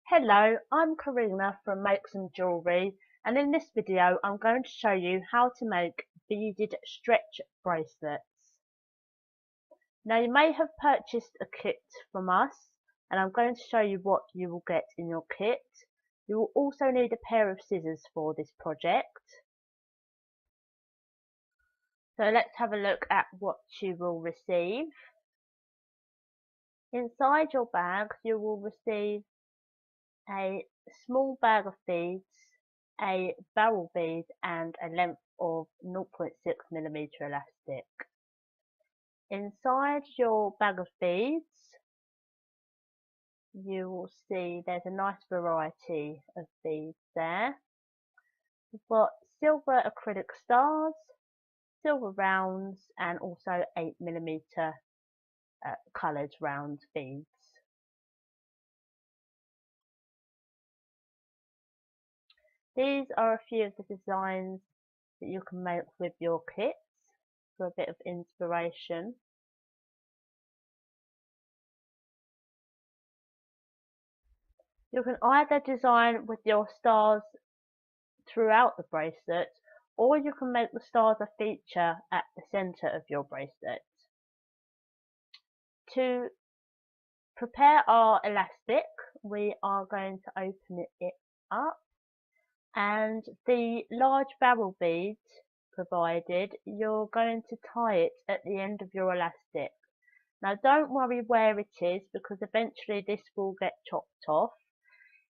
Hello, I'm Karina from Make Some Jewellery, and in this video I'm going to show you how to make beaded stretch bracelets. Now you may have purchased a kit from us, and I'm going to show you what you will get in your kit. You will also need a pair of scissors for this project. So let's have a look at what you will receive. Inside your bag you will receive a small bag of beads, a barrel bead and a length of 0.6mm elastic. Inside your bag of beads you will see there's a nice variety of beads there. We've got silver acrylic stars, silver rounds and also 8mm coloured round beads. These are a few of the designs that you can make with your kits for a bit of inspiration. You can either design with your stars throughout the bracelet, or you can make the stars a feature at the centre of your bracelet. To prepare our elastic, we are going to open it up, and the large barrel bead provided, you're going to tie it at the end of your elastic. Now don't worry where it is, because eventually this will get chopped off.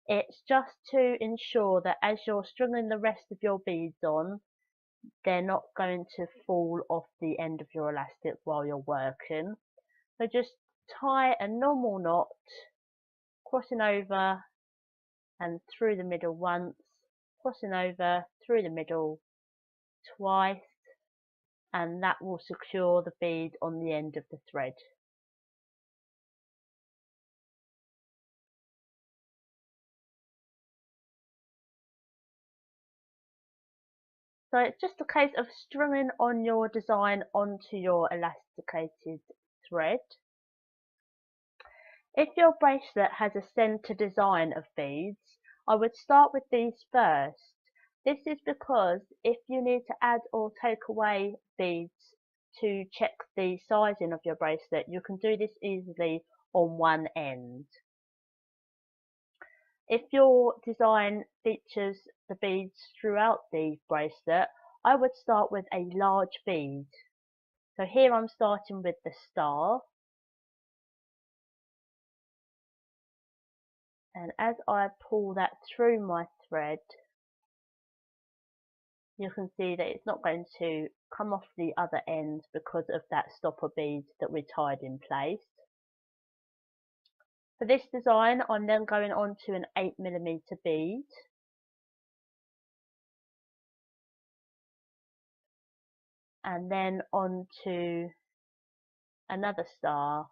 It's just to ensure that as you're stringing the rest of your beads on, they're not going to fall off the end of your elastic while you're working. So just tie a normal knot, crossing over and through the middle once, crossing over through the middle twice, and that will secure the bead on the end of the thread. So it's just a case of stringing on your design onto your elasticated thread. If your bracelet has a centre design of beads, I would start with these first. This is because if you need to add or take away beads to check the sizing of your bracelet, you can do this easily on one end. If your design features the beads throughout the bracelet, I would start with a large bead. So here I'm starting with the star. And as I pull that through my thread, you can see that it's not going to come off the other end because of that stopper bead that we tied in place. For this design, I'm then going on to an 8mm bead. And then on to another star.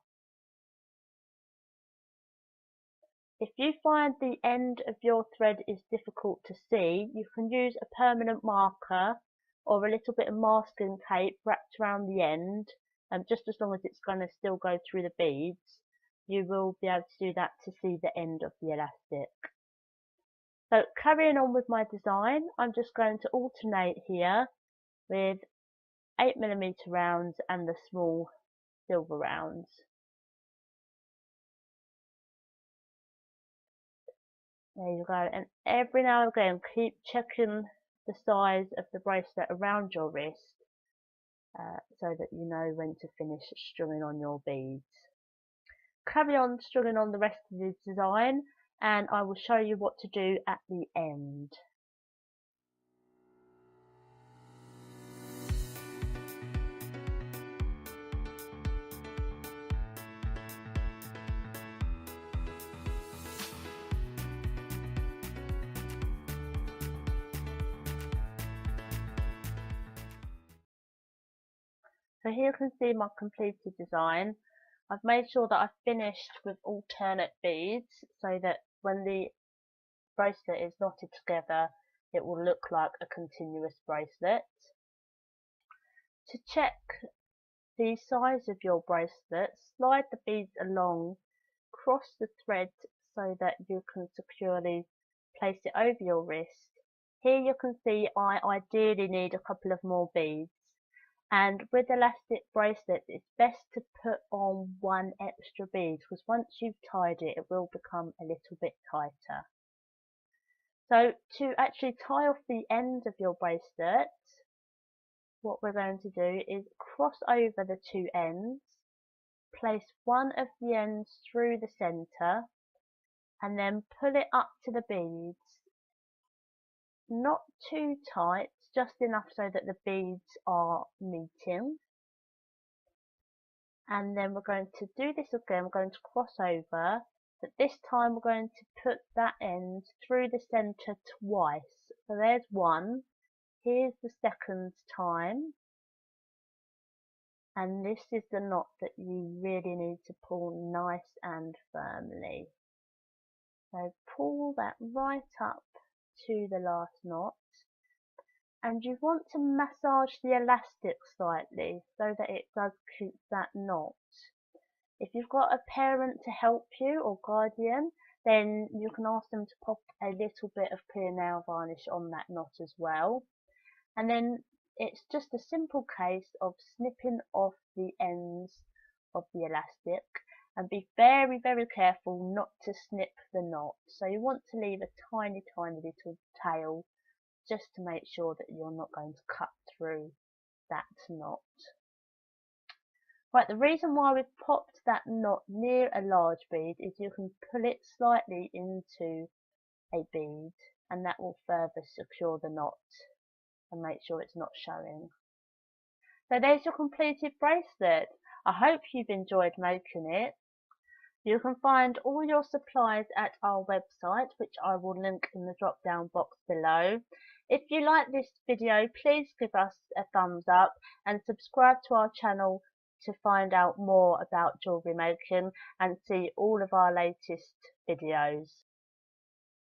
If you find the end of your thread is difficult to see, you can use a permanent marker or a little bit of masking tape wrapped around the end, and just as long as it's going to still go through the beads, you will be able to do that to see the end of the elastic. So carrying on with my design, I'm just going to alternate here with 8mm rounds and the small silver rounds. There you go, and every now and again keep checking the size of the bracelet around your wrist so that you know when to finish stringing on your beads. Carry on stringing on the rest of the design, and I will show you what to do at the end. So here you can see my completed design. I've made sure that I've finished with alternate beads so that when the bracelet is knotted together, it will look like a continuous bracelet. To check the size of your bracelet, slide the beads along, cross the thread so that you can securely place it over your wrist. Here you can see I ideally need a couple of more beads, and with elastic bracelets it's best to put on one extra bead because once you've tied it, it will become a little bit tighter. So to actually tie off the end of your bracelet, what we're going to do is cross over the two ends, place one of the ends through the center, and then pull it up to the beads. Not too tight, just enough so that the beads are meeting. And then we're going to do this again, we're going to cross over, but this time we're going to put that end through the center twice. So there's one, here's the second time, and this is the knot that you really need to pull nice and firmly. So pull that right up to the last knot, and you want to massage the elastic slightly so that it does keep that knot. If you've got a parent to help you or guardian, then you can ask them to pop a little bit of clear nail varnish on that knot as well. And then it's just a simple case of snipping off the ends of the elastic, and be very, very careful not to snip the knot. So you want to leave a tiny, tiny little tail just to make sure that you're not going to cut through that knot. Right, the reason why we've popped that knot near a large bead is you can pull it slightly into a bead, and that will further secure the knot and make sure it's not showing. So there's your completed bracelet. I hope you've enjoyed making it. You can find all your supplies at our website, which I will link in the drop down box below. If you like this video, please give us a thumbs up and subscribe to our channel to find out more about jewellery making and see all of our latest videos.